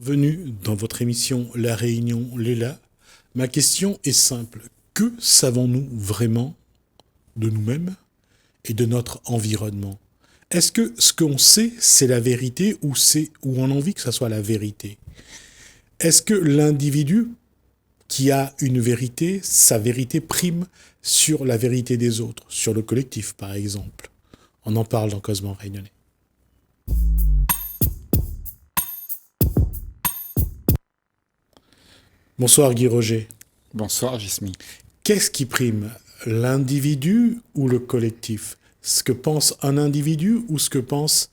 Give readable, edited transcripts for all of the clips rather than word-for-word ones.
bienvenue dans votre émission La Réunion Léla. Ma question est simple. Que savons-nous vraiment de nous-mêmes et de notre environnement? Est-ce que ce qu'on sait, c'est la vérité ou on a envie que ça soit la vérité? Est-ce que l'individu qui a une vérité, sa vérité prime sur la vérité des autres, sur le collectif par exemple? On en parle dans Causement Réunionnais. Bonsoir Guy Roger. Bonsoir Gismi. Qu'est-ce qui prime, l'individu ou le collectif? Ce que pense un individu ou ce que pense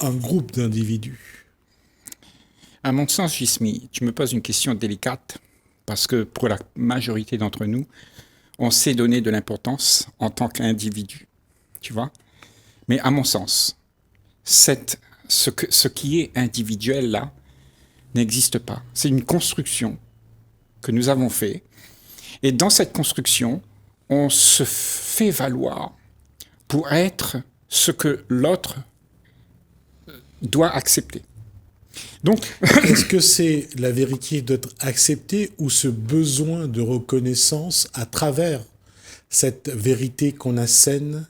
un groupe d'individus? À mon sens, Gismi, tu me poses une question délicate parce que pour la majorité d'entre nous, on sait donner de l'importance en tant qu'individu, tu vois. Mais à mon sens, ce qui est individuel là n'existe pas. C'est une construction que nous avons faite. Et dans cette construction, on se fait valoir pour être ce que l'autre doit accepter. Donc, est-ce que c'est la vérité d'être acceptée ou ce besoin de reconnaissance à travers cette vérité qu'on assène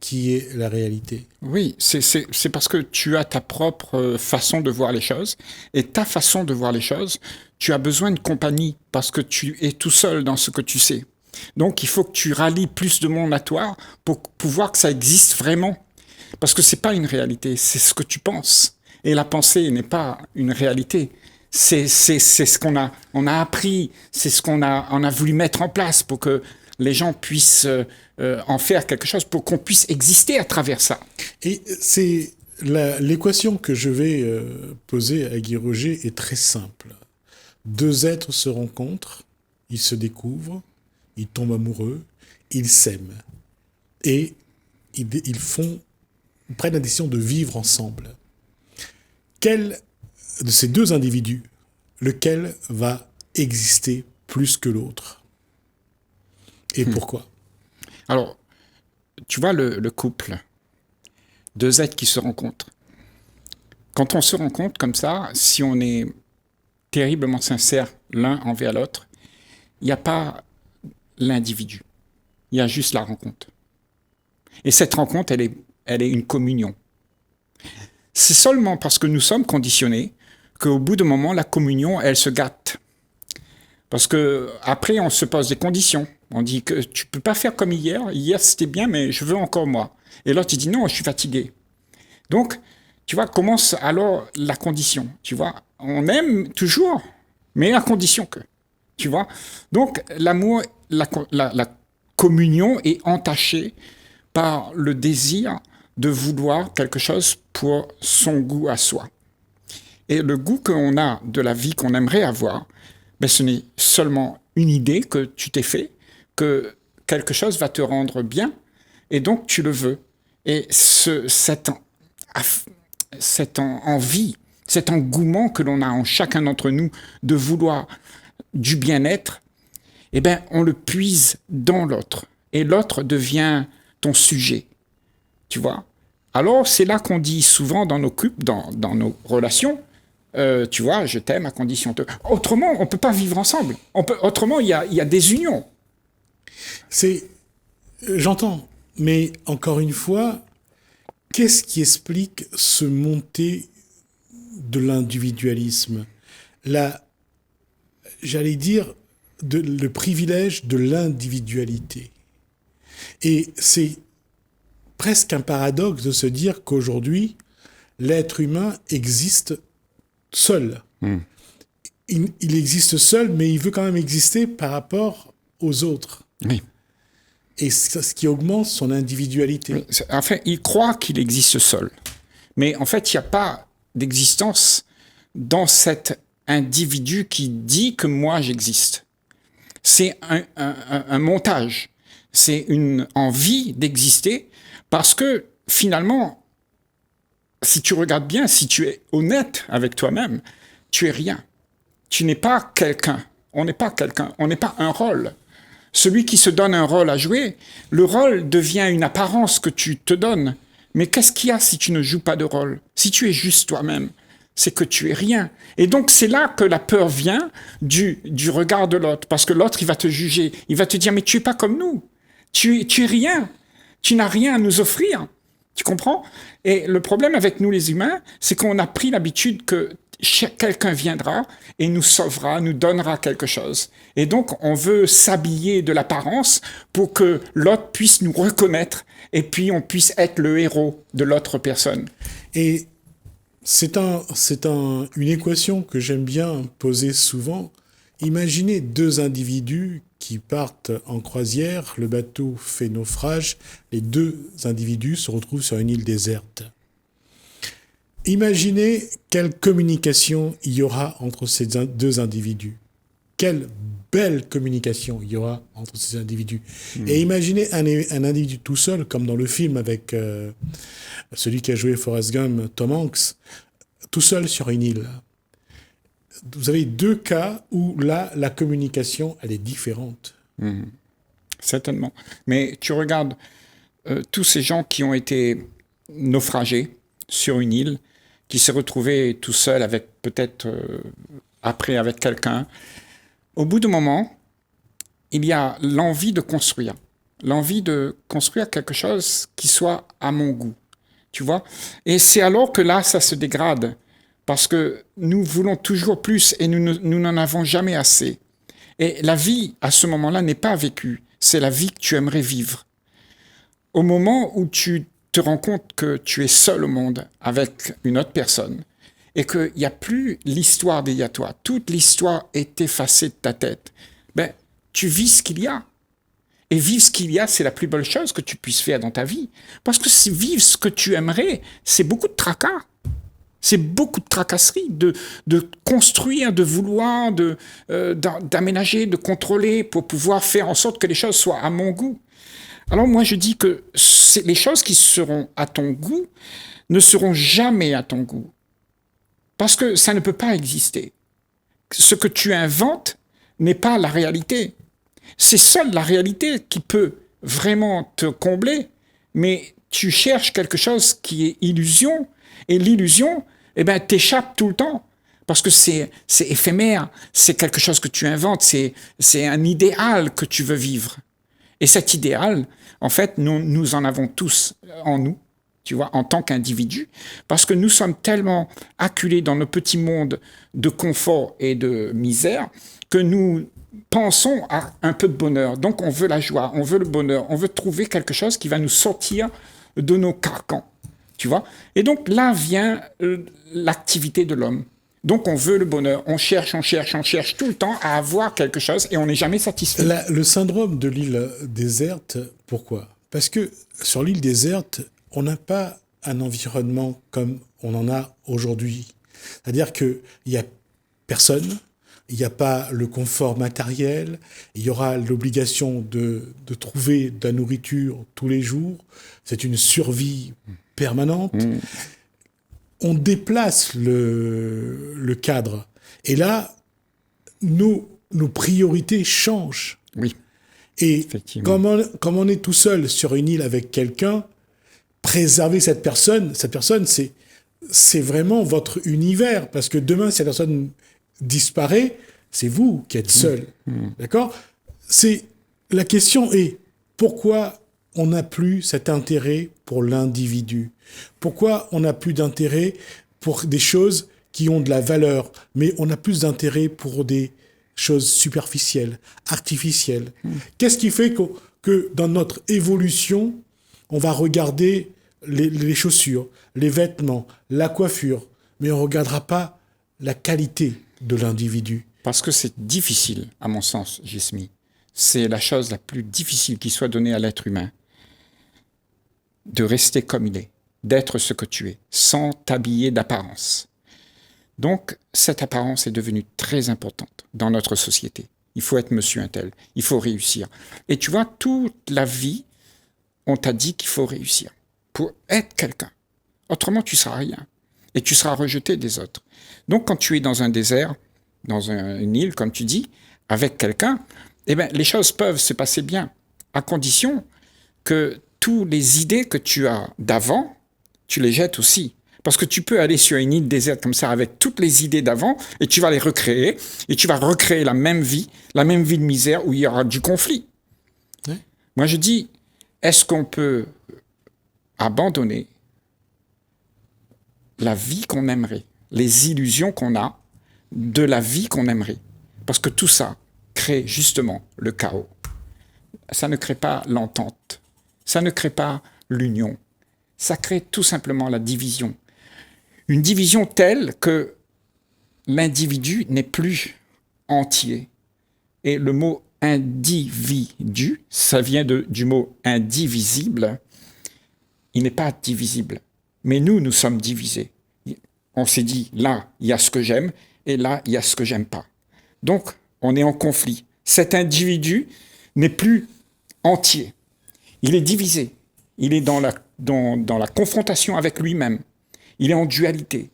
qui est la réalité? Oui, c'est parce que tu as ta propre façon de voir les choses. Et ta façon de voir les choses, tu as besoin de compagnie parce que tu es tout seul dans ce que tu sais. Donc, il faut que tu rallies plus de monde à toi pour pouvoir que ça existe vraiment. Parce que c'est pas une réalité, c'est ce que tu penses. Et la pensée n'est pas une réalité. C'est ce on a appris, c'est ce on a voulu mettre en place pour que les gens puissent en faire quelque chose, pour qu'on puisse exister à travers ça. Et c'est l'équation que je vais poser à Guy Roger est très simple. Deux êtres se rencontrent, ils se découvrent, ils tombent amoureux, ils s'aiment. Et ils prennent la décision de vivre ensemble. Quel de ces deux individus, lequel va exister plus que l'autre? Et pourquoi? Alors, tu vois le couple, deux êtres qui se rencontrent. Quand on se rencontre comme ça, si on est terriblement sincère l'un envers l'autre, il n'y a pas l'individu. Il y a juste la rencontre. Et cette rencontre, elle est une communion. C'est seulement parce que nous sommes conditionnés qu'au bout d'un moment, la communion, elle se gâte. Parce que après, on se pose des conditions. On dit que tu peux pas faire comme hier. Hier, c'était bien, mais je veux encore moi. Et l'autre, il dit non, je suis fatigué. Donc, tu vois, commence alors la condition. Tu vois, on aime toujours, mais à condition que. Tu vois. Donc, l'amour, la communion est entachée par le désir de vouloir quelque chose pour son goût à soi. Et le goût qu'on a de la vie qu'on aimerait avoir, ben ce n'est seulement une idée que tu t'es fait, que quelque chose va te rendre bien, et donc tu le veux. Et cette envie, cet engouement que l'on a en chacun d'entre nous de vouloir du bien-être, eh ben, on le puise dans l'autre. Et l'autre devient ton sujet. Tu vois? Alors, c'est là qu'on dit souvent dans nos couples, dans nos relations, tu vois, je t'aime à condition de... Autrement, on ne peut pas vivre ensemble. Autrement, il y a des unions. J'entends, mais encore une fois, qu'est-ce qui explique ce montée de l'individualisme? J'allais dire, le privilège de l'individualité. Et c'est presque un paradoxe de se dire qu'aujourd'hui, l'être humain existe seul. Il existe seul, mais il veut quand même exister par rapport aux autres. Oui. Et c'est ce qui augmente son individualité. Oui. Enfin, il croit qu'il existe seul. Mais en fait, il n'y a pas d'existence dans cet individu qui dit que moi, j'existe. C'est un montage. C'est une envie d'exister parce que, finalement, si tu regardes bien, si tu es honnête avec toi-même, tu es rien. Tu n'es pas quelqu'un. On n'est pas quelqu'un. On n'est pas un rôle. Celui qui se donne un rôle à jouer, le rôle devient une apparence que tu te donnes. Mais qu'est-ce qu'il y a si tu ne joues pas de rôle? Si tu es juste toi-même, c'est que tu es rien. Et donc, c'est là que la peur vient du regard de l'autre. Parce que l'autre, il va te juger. Il va te dire, mais tu es pas comme nous. Tu es rien. Tu n'as rien à nous offrir. Tu comprends? Et le problème avec nous, les humains, c'est qu'on a pris l'habitude que quelqu'un viendra et nous sauvera, nous donnera quelque chose. Et donc, on veut s'habiller de l'apparence pour que l'autre puisse nous reconnaître et puis on puisse être le héros de l'autre personne. Et une équation que j'aime bien poser souvent. Imaginez deux individus qui partent en croisière, le bateau fait naufrage, les deux individus se retrouvent sur une île déserte. Imaginez quelle communication il y aura entre ces deux individus. Quelle belle communication il y aura entre ces individus. Et imaginez un individu tout seul, comme dans le film avec celui qui a joué Forrest Gump, Tom Hanks, tout seul sur une île. Vous avez deux cas où là, la communication, elle est différente. Certainement. Mais tu regardes tous ces gens qui ont été naufragés sur une île, qui s'est retrouvé tout seul avec peut-être après avec quelqu'un. Au bout d'un moment, il y a l'envie de construire quelque chose qui soit à mon goût, tu vois. Et c'est alors que là, ça se dégrade, parce que nous voulons toujours plus et nous n'en avons jamais assez. Et la vie, à ce moment-là, n'est pas vécue. C'est la vie que tu aimerais vivre. Au moment où tu te rends compte que tu es seul au monde avec une autre personne et qu'il n'y a plus l'histoire d'il y a toi, toute l'histoire est effacée de ta tête, ben, tu vis ce qu'il y a. Et vivre ce qu'il y a, c'est la plus belle chose que tu puisses faire dans ta vie. Parce que vivre ce que tu aimerais, c'est beaucoup de tracas. C'est beaucoup de tracasseries, de construire, de vouloir, d'aménager, de contrôler pour pouvoir faire en sorte que les choses soient à mon goût. Alors moi, je dis que les choses qui seront à ton goût ne seront jamais à ton goût. Parce que ça ne peut pas exister. Ce que tu inventes n'est pas la réalité. C'est seule la réalité qui peut vraiment te combler, mais tu cherches quelque chose qui est illusion, et l'illusion, eh ben, t'échappe tout le temps. Parce que c'est éphémère, c'est quelque chose que tu inventes, c'est un idéal que tu veux vivre. Et cet idéal, en fait, nous en avons tous en nous, tu vois, en tant qu'individus, parce que nous sommes tellement acculés dans nos petits mondes de confort et de misère que nous pensons à un peu de bonheur. Donc on veut la joie, on veut le bonheur, on veut trouver quelque chose qui va nous sortir de nos carcans, tu vois. Et donc là vient l'activité de l'homme. Donc on veut le bonheur, on cherche tout le temps à avoir quelque chose et on n'est jamais satisfait. Le syndrome de l'île déserte, pourquoi? Parce que sur l'île déserte, on n'a pas un environnement comme on en a aujourd'hui. C'est-à-dire qu'il n'y a personne, il n'y a pas le confort matériel, il y aura l'obligation de trouver de la nourriture tous les jours, c'est une survie permanente. On déplace le cadre. Et là, nos priorités changent. Oui. Et comme on est tout seul sur une île avec quelqu'un, préserver cette personne, c'est vraiment votre univers. Parce que demain, si la personne disparaît, c'est vous qui êtes seul. D'accord? La question est, pourquoi on n'a plus cet intérêt pour l'individu? Pourquoi on n'a plus d'intérêt pour des choses qui ont de la valeur, mais on a plus d'intérêt pour des choses superficielles, artificielles? Qu'est-ce qui fait que dans notre évolution, on va regarder les chaussures, les vêtements, la coiffure, mais on ne regardera pas la qualité de l'individu? Parce que c'est difficile, à mon sens, Gismi. C'est la chose la plus difficile qui soit donnée à l'être humain. De rester comme il est, d'être ce que tu es, sans t'habiller d'apparence. Donc, cette apparence est devenue très importante dans notre société. Il faut être monsieur un tel, il faut réussir. Et tu vois, toute la vie, on t'a dit qu'il faut réussir pour être quelqu'un. Autrement, tu ne seras rien. Et tu seras rejeté des autres. Donc, quand tu es dans un désert, dans une île, comme tu dis, avec quelqu'un, eh ben, les choses peuvent se passer bien, à condition que toutes les idées que tu as d'avant, tu les jettes aussi. Parce que tu peux aller sur une île déserte comme ça avec toutes les idées d'avant et tu vas les recréer et tu vas recréer la même vie de misère où il y aura du conflit. Ouais. Moi, je dis, est-ce qu'on peut abandonner la vie qu'on aimerait, les illusions qu'on a de la vie qu'on aimerait? Parce que tout ça crée justement le chaos. Ça ne crée pas l'entente. Ça ne crée pas l'union. Ça crée tout simplement la division. Une division telle que l'individu n'est plus entier. Et le mot individu, ça vient du mot indivisible. Il n'est pas divisible. Mais nous sommes divisés. On s'est dit, là, il y a ce que j'aime, et là, il y a ce que j'aime pas. Donc, on est en conflit. Cet individu n'est plus entier. Il est divisé. Il est dans la confrontation avec lui-même. Il est en dualité.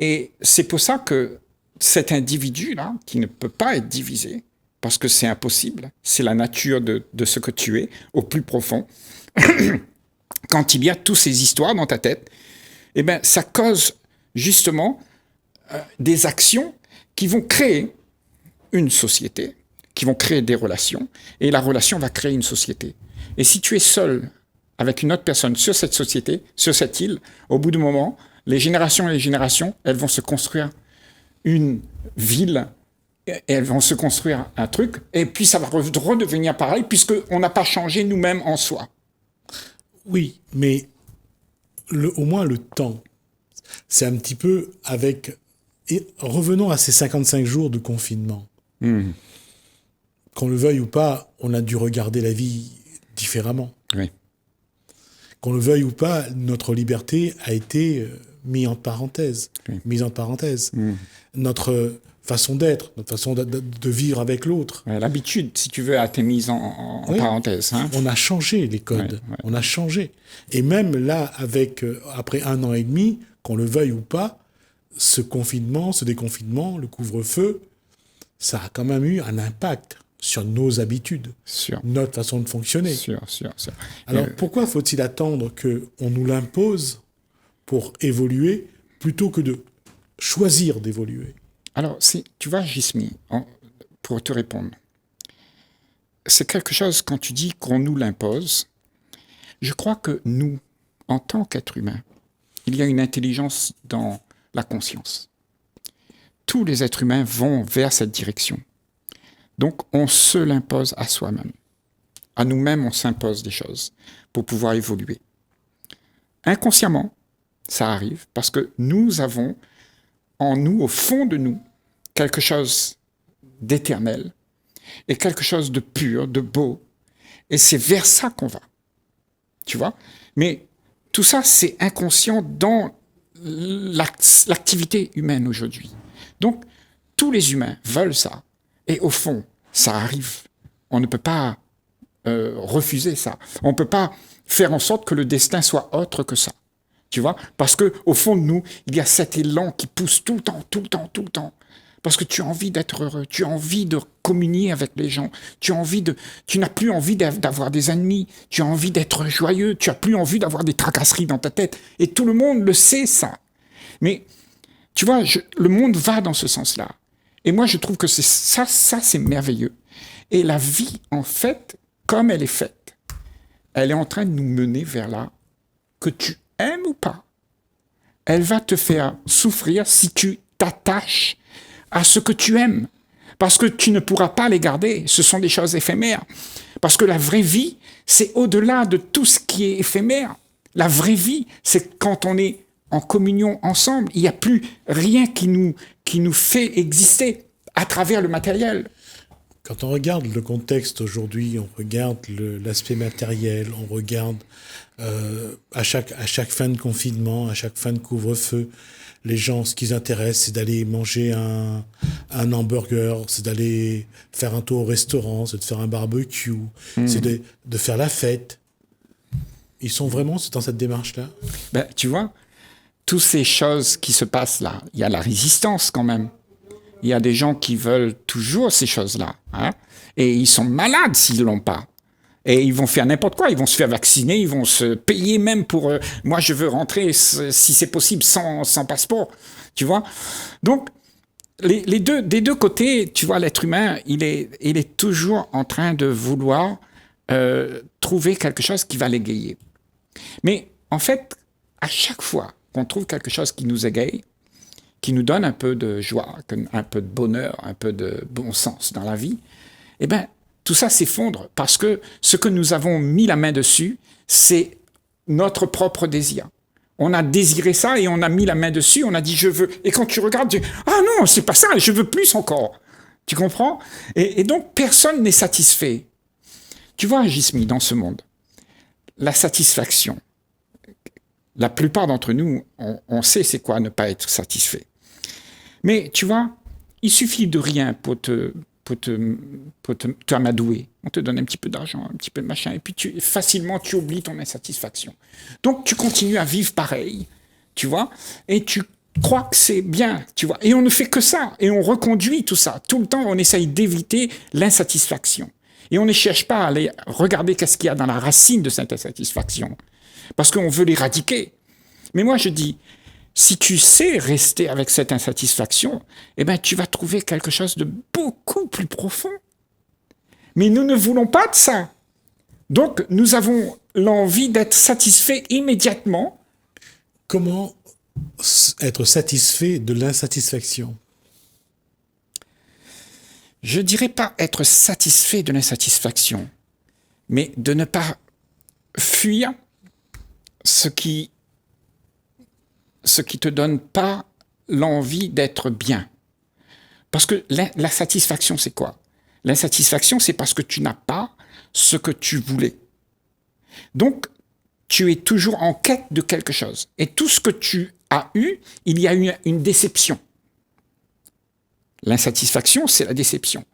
Et c'est pour ça que cet individu-là, qui ne peut pas être divisé, parce que c'est impossible, c'est la nature de ce que tu es, au plus profond, quand il y a toutes ces histoires dans ta tête, eh ben, ça cause justement des actions qui vont créer une société, qui vont créer des relations, et la relation va créer une société. Et si tu es seul avec une autre personne sur cette société, sur cette île, au bout du moment, les générations et les générations, elles vont se construire une ville, et elles vont se construire un truc, et puis ça va redevenir pareil, puisqu'on n'a pas changé nous-mêmes en soi. Oui, mais au moins le temps, c'est un petit peu avec... Et revenons à ces 55 jours de confinement. Qu'on le veuille ou pas, on a dû regarder la vie différemment. Oui. Qu'on le veuille ou pas, notre liberté a été mise en parenthèse. Notre façon d'être, notre façon de vivre avec l'autre. L'habitude, si tu veux, a été mise en parenthèse. Hein. On a changé les codes. On a changé. Et même là, après 1 an et demi, qu'on le veuille ou pas, ce confinement, ce déconfinement, le couvre-feu, ça a quand même eu un impact sur nos habitudes, notre façon de fonctionner. Sûr. Alors, pourquoi faut-il attendre qu'on nous l'impose pour évoluer plutôt que de choisir d'évoluer? Alors, tu vois, Gismi, pour te répondre, c'est quelque chose, quand tu dis qu'on nous l'impose, je crois que nous, en tant qu'êtres humains, il y a une intelligence dans la conscience. Tous les êtres humains vont vers cette direction. Donc, on se l'impose à soi-même. À nous-mêmes, on s'impose des choses pour pouvoir évoluer. Inconsciemment, ça arrive parce que nous avons en nous, au fond de nous, quelque chose d'éternel et quelque chose de pur, de beau. Et c'est vers ça qu'on va. Tu vois? Mais tout ça, c'est inconscient dans l'activité humaine aujourd'hui. Donc, tous les humains veulent ça. Et au fond, ça arrive. On ne peut pas refuser ça. On ne peut pas faire en sorte que le destin soit autre que ça. Tu vois? Parce qu'au fond de nous, il y a cet élan qui pousse tout le temps. Parce que tu as envie d'être heureux, tu as envie de communier avec les gens, tu n'as plus envie d'avoir des ennemis, tu as envie d'être joyeux, tu n'as plus envie d'avoir des tracasseries dans ta tête. Et tout le monde le sait, ça. Mais, tu vois, le monde va dans ce sens-là. Et moi, je trouve que ça, c'est merveilleux. Et la vie, en fait, comme elle est faite, elle est en train de nous mener vers là, que tu aimes ou pas. Elle va te faire souffrir si tu t'attaches à ce que tu aimes. Parce que tu ne pourras pas les garder. Ce sont des choses éphémères. Parce que la vraie vie, c'est au-delà de tout ce qui est éphémère. La vraie vie, c'est quand on est en communion ensemble. Il n'y a plus rien qui nous fait exister à travers le matériel. Quand on regarde le contexte aujourd'hui, on regarde l'aspect matériel, on regarde à chaque fin de confinement, à chaque fin de couvre-feu, les gens, ce qui les intéresse, c'est d'aller manger un hamburger, c'est d'aller faire un tour au restaurant, c'est de faire un barbecue, c'est de faire la fête. Ils sont vraiment dans cette démarche-là? Ben, tu vois, toutes ces choses qui se passent là, il y a la résistance quand même. Il y a des gens qui veulent toujours ces choses-là. Hein, et ils sont malades s'ils ne l'ont pas. Et ils vont faire n'importe quoi, ils vont se faire vacciner, ils vont se payer même pour... moi, je veux rentrer, si c'est possible, sans passeport, tu vois. Donc, des deux côtés, tu vois, l'être humain, il est toujours en train de vouloir trouver quelque chose qui va l'égayer. Mais en fait, à chaque fois qu'on trouve quelque chose qui nous égaye, qui nous donne un peu de joie, un peu de bonheur, un peu de bon sens dans la vie, eh bien, tout ça s'effondre parce que ce que nous avons mis la main dessus, c'est notre propre désir. On a désiré ça et on a mis la main dessus, on a dit je veux. Et quand tu regardes, tu dis ah non, c'est pas ça, je veux plus encore. Tu comprends? Et donc personne n'est satisfait. Tu vois, Gismi, dans ce monde, la satisfaction, la plupart d'entre nous, on sait c'est quoi ne pas être satisfait. Mais tu vois, il suffit de rien pour t'amadouer. On te donne un petit peu d'argent, un petit peu de machin, et puis facilement tu oublies ton insatisfaction. Donc tu continues à vivre pareil, tu vois, et tu crois que c'est bien, tu vois. Et on ne fait que ça, et on reconduit tout ça. Tout le temps, on essaye d'éviter l'insatisfaction. Et on ne cherche pas à aller regarder qu'est-ce qu'il y a dans la racine de cette insatisfaction, parce qu'on veut l'éradiquer. Mais moi, je dis, si tu sais rester avec cette insatisfaction, eh ben, tu vas trouver quelque chose de beaucoup plus profond. Mais nous ne voulons pas de ça. Donc, nous avons l'envie d'être satisfaits immédiatement. Comment être satisfait de l'insatisfaction? Je dirais pas être satisfait de l'insatisfaction, mais de ne pas fuir ce qui te donne pas l'envie d'être bien. Parce que la satisfaction, c'est quoi? L'insatisfaction, c'est parce que tu n'as pas ce que tu voulais. Donc, tu es toujours en quête de quelque chose. Et tout ce que tu as eu, il y a eu une déception. L'insatisfaction, c'est la déception.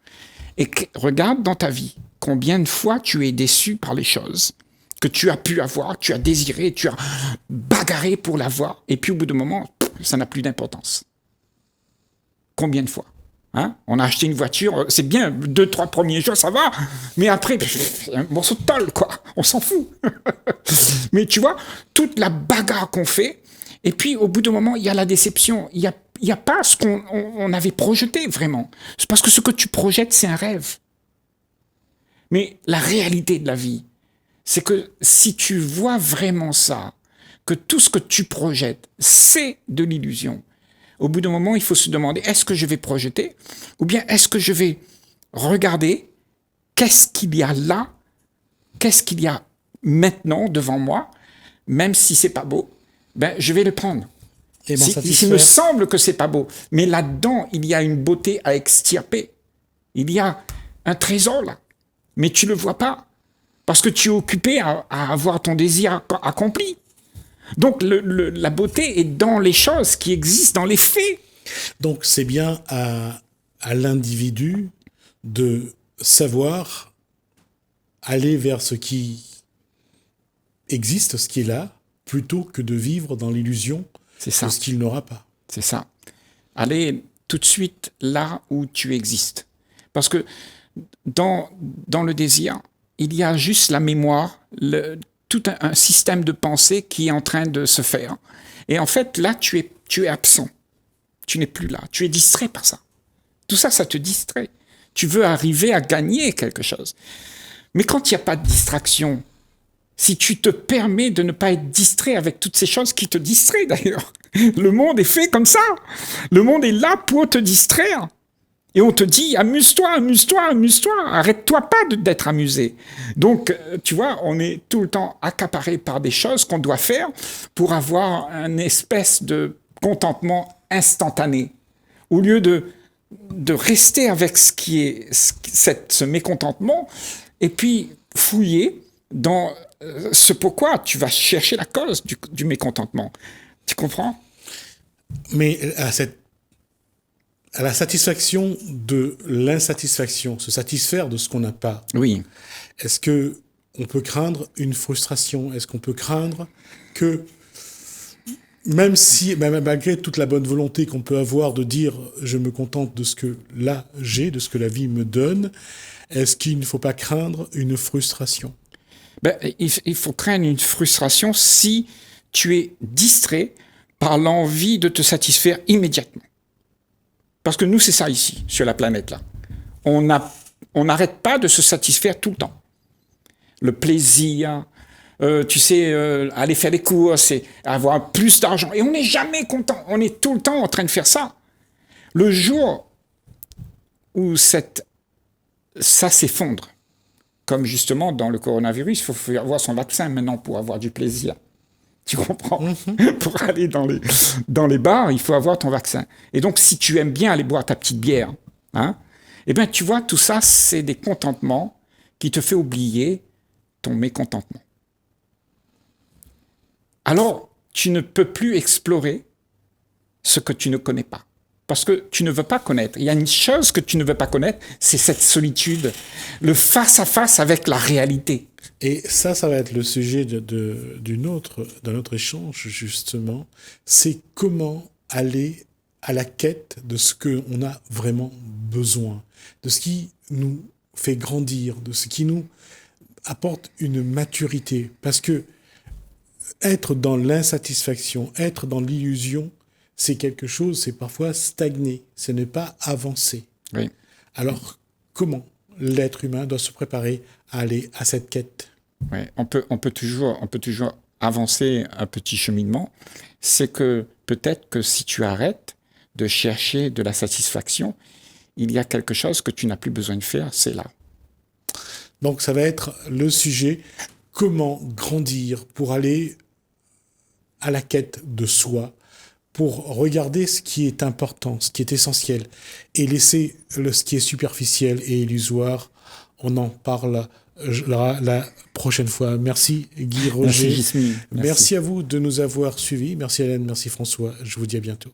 Et regarde dans ta vie, combien de fois tu es déçu par les choses que tu as pu avoir, tu as désiré, tu as bagarré pour l'avoir, et puis au bout d'un moment, ça n'a plus d'importance. Combien de fois? On a acheté une voiture, c'est bien, 2-3 premiers jours, ça va, mais après, un morceau de tôle, quoi, on s'en fout. Mais tu vois, toute la bagarre qu'on fait, et puis au bout d'un moment, il y a la déception, il n'y a pas ce qu'on avait projeté, vraiment. C'est parce que ce que tu projettes, c'est un rêve. Mais la réalité de la vie, c'est que si tu vois vraiment ça, que tout ce que tu projettes, c'est de l'illusion, au bout d'un moment, il faut se demander, est-ce que je vais projeter? Ou bien est-ce que je vais regarder qu'est-ce qu'il y a là? Qu'est-ce qu'il y a maintenant devant moi? Même si c'est pas beau, ben, je vais le prendre. Il me semble que c'est pas beau, mais là-dedans, il y a une beauté à extirper. Il y a un trésor là, mais tu le vois pas. Parce que tu es occupé à avoir ton désir accompli. Donc la beauté est dans les choses qui existent, dans les faits. Donc c'est bien à l'individu de savoir aller vers ce qui existe, ce qui est là, plutôt que de vivre dans l'illusion de ce qu'il n'aura pas. C'est ça. Aller tout de suite là où tu existes. Parce que dans le désir, il y a juste la mémoire, tout un système de pensée qui est en train de se faire. Et en fait, là, tu es absent. Tu n'es plus là. Tu es distrait par ça. Tout ça, ça te distrait. Tu veux arriver à gagner quelque chose. Mais quand il n'y a pas de distraction, si tu te permets de ne pas être distrait avec toutes ces choses qui te distraient d'ailleurs, le monde est fait comme ça. Le monde est là pour te distraire. Et on te dit, amuse-toi, amuse-toi, amuse-toi, arrête-toi pas d'être amusé. Donc, tu vois, on est tout le temps accaparé par des choses qu'on doit faire pour avoir une espèce de contentement instantané. Au lieu de rester avec ce qui est ce mécontentement, et puis fouiller dans ce pourquoi tu vas chercher la cause du mécontentement. Tu comprends? Mais à la satisfaction de l'insatisfaction, se satisfaire de ce qu'on n'a pas. Oui. Est-ce que on peut craindre une frustration? Est-ce qu'on peut craindre que, même malgré toute la bonne volonté qu'on peut avoir de dire je me contente de ce que là j'ai, de ce que la vie me donne, Est-ce qu'il ne faut pas craindre une frustration? Ben, il faut craindre une frustration si tu es distrait par l'envie de te satisfaire immédiatement. Parce que nous, c'est ça ici, sur la planète là. On n'arrête pas de se satisfaire tout le temps. Le plaisir, tu sais, aller faire des courses, avoir plus d'argent. Et on n'est jamais content. On est tout le temps en train de faire ça. Le jour où ça s'effondre, comme justement dans le coronavirus, il faut avoir son vaccin maintenant pour avoir du plaisir. Tu comprends? Pour aller dans les bars, il faut avoir ton vaccin. Et donc, si tu aimes bien aller boire ta petite bière, hein, eh bien, tu vois, tout ça, c'est des contentements qui te fait oublier ton mécontentement. Alors, tu ne peux plus explorer ce que tu ne connais pas. Parce que tu ne veux pas connaître. Il y a une chose que tu ne veux pas connaître, c'est cette solitude, le face-à-face avec la réalité. Et ça va être le sujet d'un autre échange, justement. C'est comment aller à la quête de ce qu'on a vraiment besoin, de ce qui nous fait grandir, de ce qui nous apporte une maturité. Parce que être dans l'insatisfaction, être dans l'illusion, c'est quelque chose, c'est parfois stagner, ce n'est pas avancer. Oui. Alors, comment l'être humain doit se préparer à aller à cette quête? Oui, on peut toujours avancer un petit cheminement. C'est que peut-être que si tu arrêtes de chercher de la satisfaction, il y a quelque chose que tu n'as plus besoin de faire, c'est là. Donc ça va être le sujet, comment grandir pour aller à la quête de soi, pour regarder ce qui est important, ce qui est essentiel, et laisser ce qui est superficiel et illusoire. On en parle la prochaine fois. Merci Guy Roger. Merci Gismi. Merci à vous de nous avoir suivis. Merci Hélène, merci François. Je vous dis à bientôt.